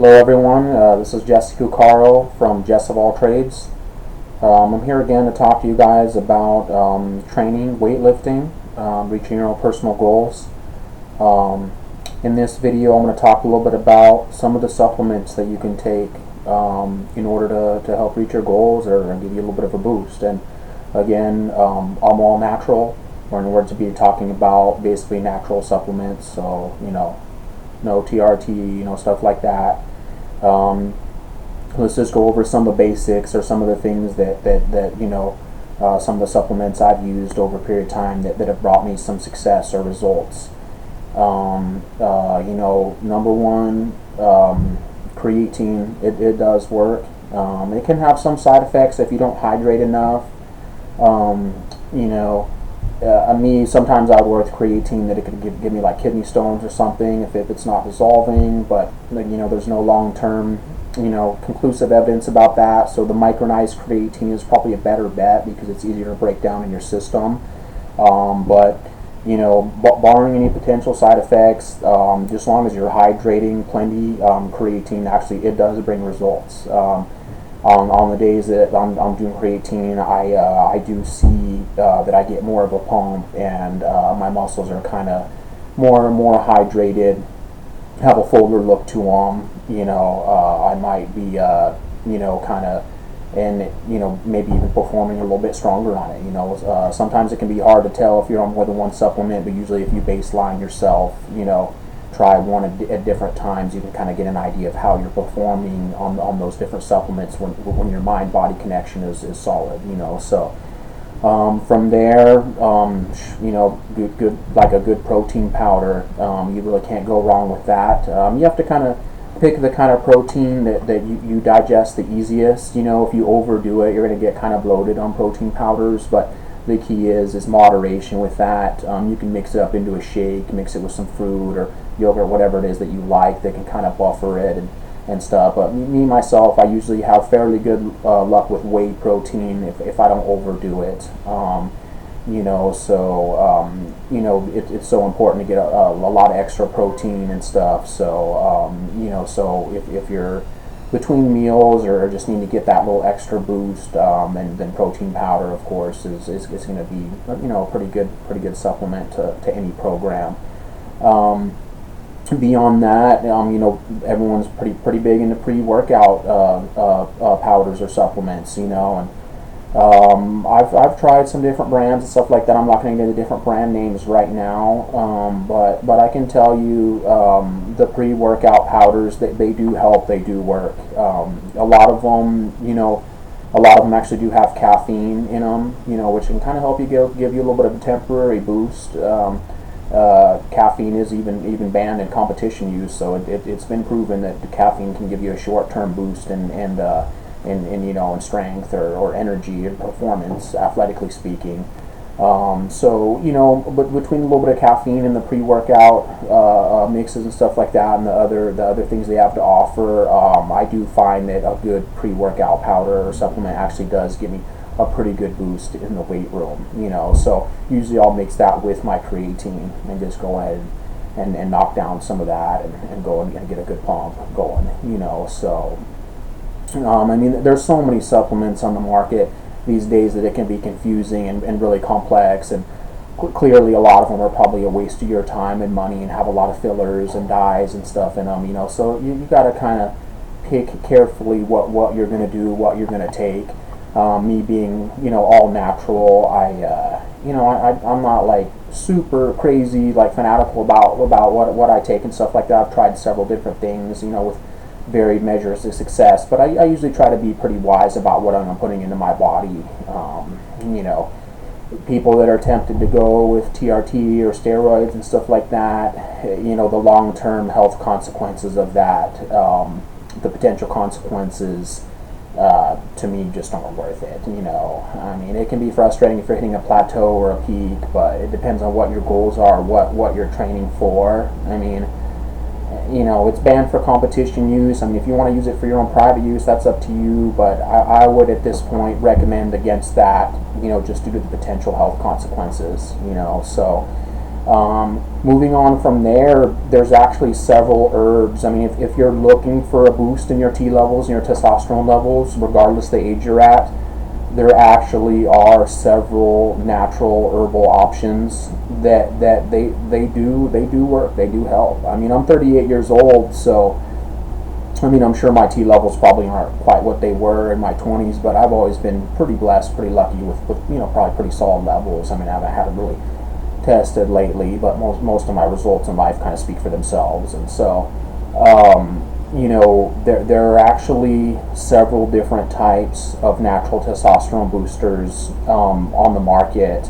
Hello everyone, this is Jesse Cucaro from Jess of All Trades. I'm here again to talk to you guys about training, weightlifting, reaching your own personal goals. In this video I'm going to talk a little bit about some of the supplements that you can take in order to help reach your goals or give you a little bit of a boost. And again, I'm all natural, or in words to be talking about basically natural supplements, so no TRT, stuff like that. Let's just go over some of the basics or some of the things that some of the supplements I've used over a period of time that have brought me some success or results. Number one, creatine. It does work. It can have some side effects if you don't hydrate enough. Me, sometimes I would work with creatine that it could give me like kidney stones or something if it's not dissolving, but there's no long-term conclusive evidence about that. So the micronized creatine is probably a better bet because it's easier to break down in your system. But barring any potential side effects, just as long as you're hydrating plenty, creatine actually it does bring results. On the days that I'm doing creatine, I do see that I get more of a pump, and my muscles are kind of more and more hydrated, have a fuller look to them. I might be kind of, and maybe even performing a little bit stronger on it. Sometimes it can be hard to tell if you're on more than one supplement, but usually if you baseline yourself, try one at different times, you can kind of get an idea of how you're performing on those different supplements when your mind-body connection is solid. So from there, good like a good protein powder. You really can't go wrong with that. You have to kind of pick the kind of protein that you digest the easiest. If you overdo it, you're going to get kind of bloated on protein powders, but the key is moderation with that. You can mix it up into a shake, mix it with some fruit or yogurt, whatever it is that you like, that can kind of buffer it and stuff. But me myself, I usually have fairly good luck with whey protein if I don't overdo it. It's so important to get a lot of extra protein and stuff. So if you're between meals or just need to get that little extra boost, then protein powder, of course, is going to be a pretty good supplement to any program. Beyond that, everyone's pretty big into pre-workout powders or supplements, and I've tried some different brands and stuff like that. I'm not going to get into different brand names right now, but I can tell you the pre-workout powders, they do help. They do work. A lot of them actually do have caffeine in them, which can kind of help you give you a little bit of a temporary boost. Caffeine is even banned in competition use, so it's been proven that the caffeine can give you a short-term boost in strength or energy and performance, athletically speaking. But between a little bit of caffeine and the pre-workout mixes and stuff like that, and the other things they have to offer, I do find that a good pre-workout powder or supplement actually does give me a pretty good boost in the weight room. So usually I'll mix that with my creatine and just go ahead and knock down some of that and go and get a good pump going. So. There's so many supplements on the market these days that it can be confusing and really complex, and clearly a lot of them are probably a waste of your time and money and have a lot of fillers and dyes and stuff in them, so you got to kind of pick carefully what you're going to do, what you're going to take. Me being, all natural, I'm not like super crazy, like fanatical about what I take and stuff like that. I've tried several different things, with varied measures of success, but I usually try to be pretty wise about what I'm putting into my body. People that are tempted to go with TRT or steroids and stuff like that, the long-term health consequences of that, the potential consequences, to me, just aren't worth it. It can be frustrating if you're hitting a plateau or a peak, but it depends on what your goals are, what you're training for. It's banned for competition use. If you want to use it for your own private use, that's up to you, but I would at this point recommend against that, just due to the potential health consequences, so Moving on from there, there's actually several herbs. I mean, if you're looking for a boost in your T levels and your testosterone levels, regardless the age you're at, there actually are several natural herbal options that they do work. They do help. I mean, I'm 38 years old, so I mean, I'm sure my T levels probably aren't quite what they were in my 20s, but I've always been pretty blessed, pretty lucky with probably pretty solid levels. I mean, I haven't had it really tested lately, but most of my results in life kind of speak for themselves. And so, there are actually several different types of natural testosterone boosters on the market,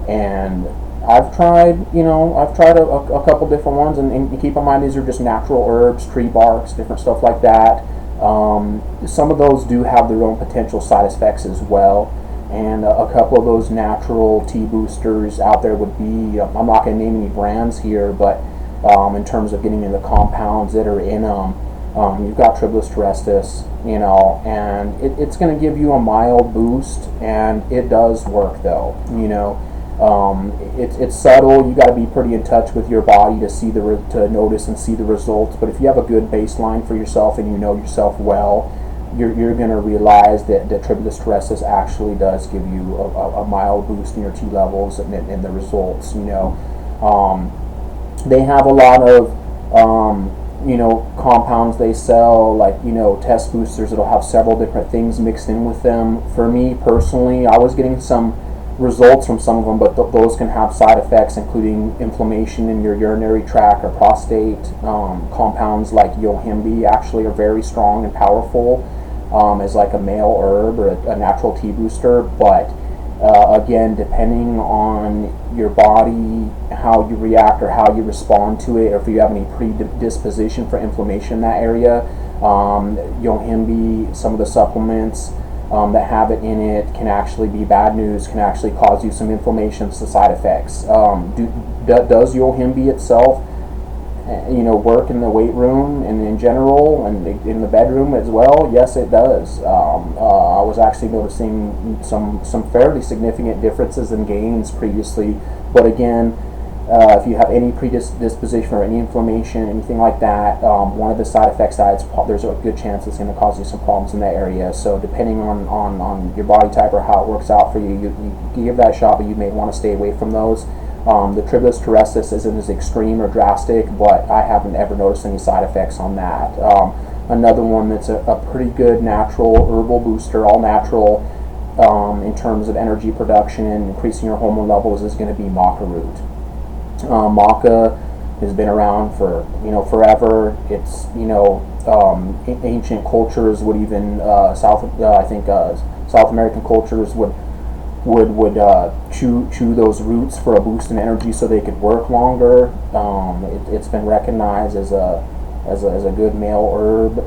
and I've tried a couple different ones, and keep in mind these are just natural herbs, tree barks, different stuff like that. Some of those do have their own potential side effects as well, and a couple of those natural T boosters out there would be, I'm not going to name any brands here, but in terms of getting into compounds that are in them, you've got Tribulus terrestris, and it's going to give you a mild boost, and it does work though. It's subtle. You got to be pretty in touch with your body to notice and see the results. But if you have a good baseline for yourself and you know yourself well, you're going to realize that Tribulus terrestris actually does give you a mild boost in your T levels and the results. They have a lot of compounds they sell, like test boosters that'll have several different things mixed in with them. For me personally, I was getting some results from some of them, but those can have side effects, including inflammation in your urinary tract or prostate. Compounds like yohimbe actually are very strong and powerful as like a male herb or a natural T booster, but again, depending on your body, how you react or how you respond to it, or if you have any predisposition for inflammation in that area, yohimbe, some of the supplements that have it in it can actually be bad news, can actually cause you some inflammation, some side effects. Does yohimbe itself work in the weight room and in general and in the bedroom as well? Yes, it does. I was actually noticing some fairly significant differences in gains previously, but again, if you have any predisposition or any inflammation, anything like that, one of the side effects there's a good chance it's going to cause you some problems in that area. So depending on your body type or how it works out for you, you give that a shot, but you may want to stay away from those. The Tribulus terrestris isn't as extreme or drastic, but I haven't ever noticed any side effects on that. Another one that's a pretty good natural herbal booster, all natural, in terms of energy production and increasing your hormone levels, is going to be maca root. Maca has been around for forever. It's ancient cultures would even South American cultures would chew those roots for a boost in energy so they could work longer. It's been recognized as a good male herb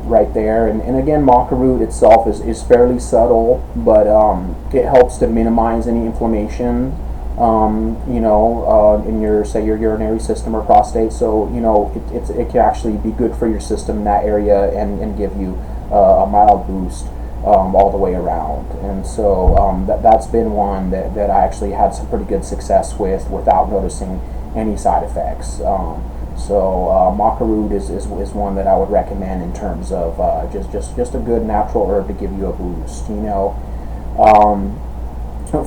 right there. And again, maca root itself is fairly subtle, but it helps to minimize any inflammation in your urinary system or prostate. So it can actually be good for your system in that area and give you a mild boost all the way around. And so that's been one that I actually had some pretty good success with without noticing any side effects. So maca root is one that I would recommend in terms of just a good natural herb to give you a boost.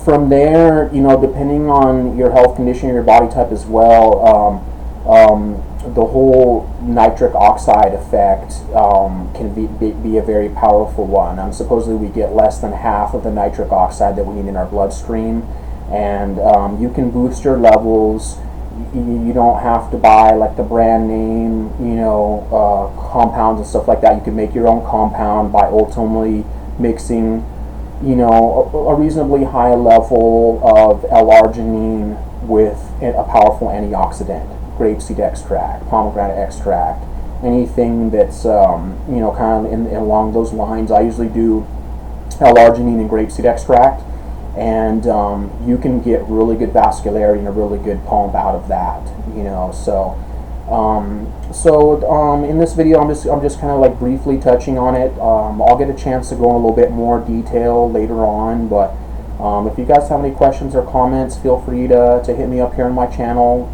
From there, depending on your health condition or your body type as well, the whole nitric oxide effect can be a very powerful one. Supposedly we get less than half of the nitric oxide that we need in our bloodstream, and you can boost your levels. You don't have to buy like the brand name, compounds and stuff like that. You can make your own compound by ultimately mixing a reasonably high level of L-arginine with a powerful antioxidant, grapeseed extract, pomegranate extract, anything that's kind of along those lines. I usually do L-arginine and grapeseed extract, and you can get really good vascularity and a really good pump out of that. So in this video, I'm just kind of like briefly touching on it. I'll get a chance to go in a little bit more detail later on, but If you guys have any questions or comments, feel free to hit me up here on my channel.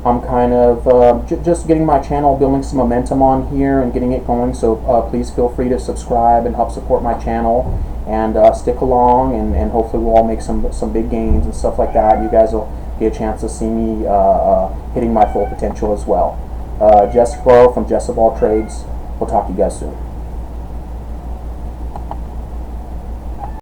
I'm kind of just getting my channel, building some momentum on here and getting it going, so please feel free to subscribe and help support my channel, and stick along, and hopefully we'll all make some big gains and stuff like that. You guys will get a chance to see me hitting my full potential as well. Jess Burrow from Jess of All Trades. We'll talk to you guys soon.